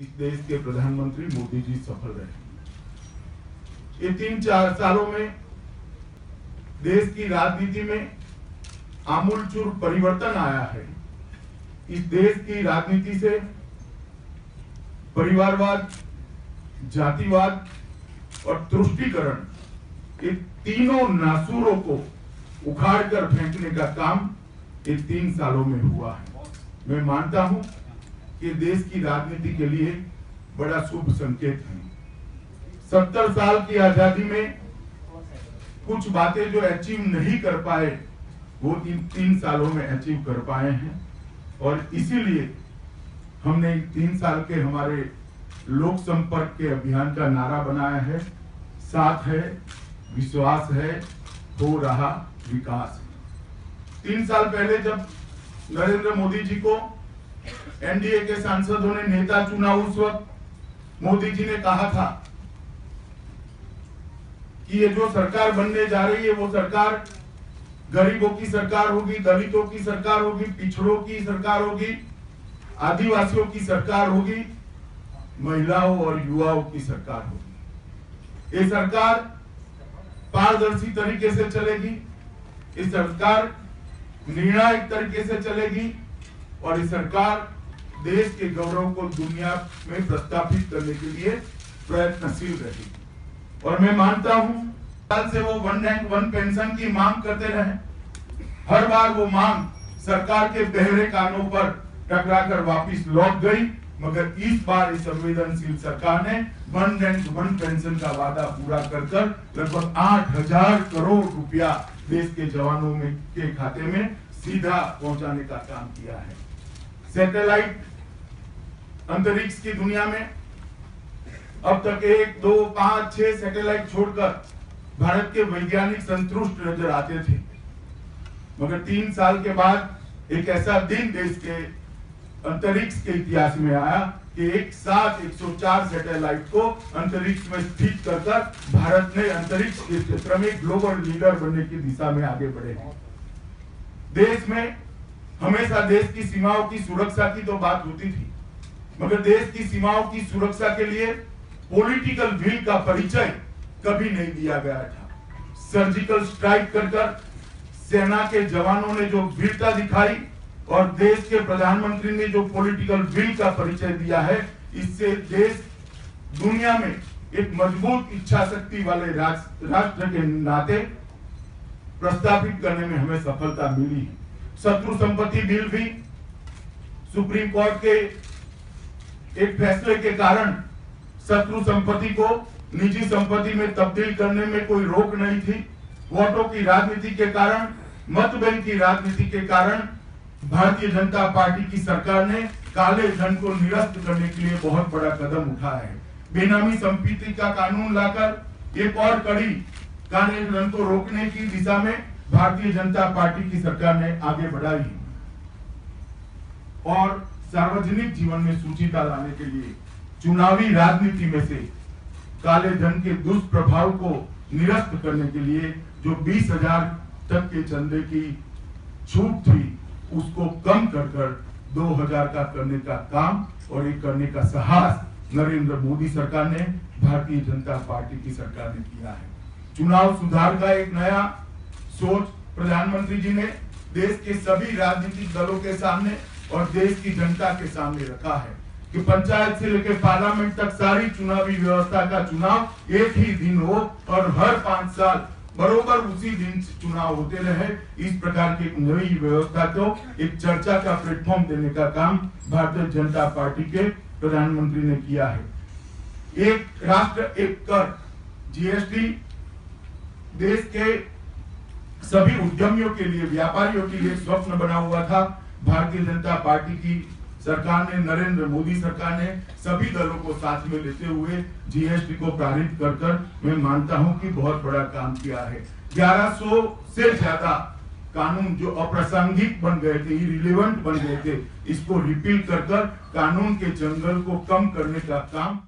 इस देश के प्रधानमंत्री मोदी जी सफल रहे। ये 3-4 सालों में देश की राजनीति में आमूलचूल परिवर्तन आया है। इस देश की राजनीति से परिवारवाद, जातिवाद और तुष्टीकरण, ये तीनों नासूरों को उखाड़कर फेंकने का काम ये 3 सालों में हुआ है। मैं मानता हूं कि देश की राजनीति के लिए बड़ा शुभ संकेत है। 70 साल की आजादी में कुछ बातें जो अचीव नहीं कर पाए वो इन 3 सालों में अचीव कर पाए हैं, और इसीलिए हमने 3 साल के हमारे लोक संपर्क के अभियान का नारा बनाया है, साथ है, विश्वास है, हो रहा विकास। 3 साल पहले जब नरेंद्र मोदी जी को एनडीए के सांसदों ने नेता चुना, उस वक्त मोदी जी ने कहा था कि ये जो सरकार बनने जा रही है वो सरकार गरीबों की सरकार होगी, दलितों की सरकार होगी, पिछड़ों की सरकार होगी, आदिवासियों की सरकार होगी, महिलाओं और युवाओं की सरकार होगी। ये सरकार पारदर्शी तरीके से चलेगी, ये सरकार निर्णायक तरीके से चलेगी, और ये सरकार देश के गौरव को दुनिया में प्रस्थापित करने के लिए प्रयत्नशील रहेगी। और मैं मानता हूं साल से वो 1 रैंक 1 पेंशन की मांग करते रहे। हर बार वो मांग सरकार के बहरे कानों पर टकराकर वापस लौट गई, मगर इस बार इस संवेदनशील सरकार ने 1 रैंक 1 पेंशन का वादा पूरा कर लगभग 8,000 करोड़ रुपया देश के जवानों में के खाते में सीधा पहुंचाने का काम किया है। सैटेलाइट अंतरिक्ष की दुनिया में अब तक 1, 2, 5, 6 सैटेलाइट छोड़कर भारत के वैज्ञानिक संतुष्ट नजर आते थे, मगर 3 साल के बाद एक ऐसा दिन देश के अंतरिक्ष के इतिहास में आया कि एक साथ 104 सैटेलाइट को अंतरिक्ष में स्थित कर भारत ने अंतरिक्ष के क्षेत्र में ग्लोबल लीडर बनने की दिशा में आगे बढ़े हैं। देश में हमेशा देश की सीमाओं की सुरक्षा की तो बात होती थी, मगर देश की सीमाओं की सुरक्षा के लिए पॉलिटिकल विल का परिचय कभी नहीं दिया गया था। सर्जिकल स्ट्राइक कर सेना के जवानों ने जो वीरता दिखाई और देश के प्रधानमंत्री ने जो पॉलिटिकल विल का परिचय दिया है, इससे देश दुनिया में एक मजबूत इच्छा शक्ति वाले राष्ट्र के नाते प्रस्थापित करने में हमें सफलता मिली है। शत्रु संपत्ति बिल भी सुप्रीम कोर्ट के एक फैसले के कारण शत्रु संपत्ति को निजी संपत्ति में तब्दील करने में कोई रोक नहीं थी। वोटों की राजनीति के कारण, मत बैंक की राजनीति के कारण भारतीय जनता पार्टी की सरकार ने काले धन को निरस्त करने के लिए बहुत बड़ा कदम उठाया है। बेनामी संपत्ति का कानून लाकर एक और कड़ी काले धन को रोकने की दिशा में भारतीय जनता पार्टी की सरकार ने आगे बढ़ाई, और सार्वजनिक जीवन में शुचिता लाने के लिए चुनावी राजनीति में से काले धन के दुष्प्रभाव को निरस्त करने के लिए जो 20,000 तक के चंदे की छूट थी उसको कम कर 2,000 का करने का काम और ये करने का साहस नरेंद्र मोदी सरकार ने, भारतीय जनता पार्टी की सरकार ने किया है। चुनाव सुधार का एक नया सोच प्रधानमंत्री जी ने देश के सभी राजनीतिक दलों के सामने और देश की जनता के सामने रखा है कि पंचायत से लेकर पार्लियामेंट तक सारी चुनावी व्यवस्था का चुनाव एक ही दिन हो और हर 5 साल बरोबर उसी दिन चुनाव होते रहे। इस प्रकार की एक नई व्यवस्था को एक चर्चा का प्लेटफॉर्म देने का काम भारतीय जनता पार्टी के प्रधानमंत्री ने किया है। एक राष्ट्र एक कर जीएसटी देश के सभी उद्यमियों के लिए, व्यापारियों के लिए स्वप्न बना हुआ था। भारतीय जनता पार्टी की सरकार ने, नरेंद्र मोदी सरकार ने सभी दलों को साथ में लेते हुए जीएसटी को पारित कर मैं मानता हूं कि बहुत बड़ा काम किया है। 1100 से ज्यादा कानून जो अप्रासंगिक बन गए थे, इरिलेवेंट बन गए थे, इसको रिपील कर कानून के जंगल को कम करने का काम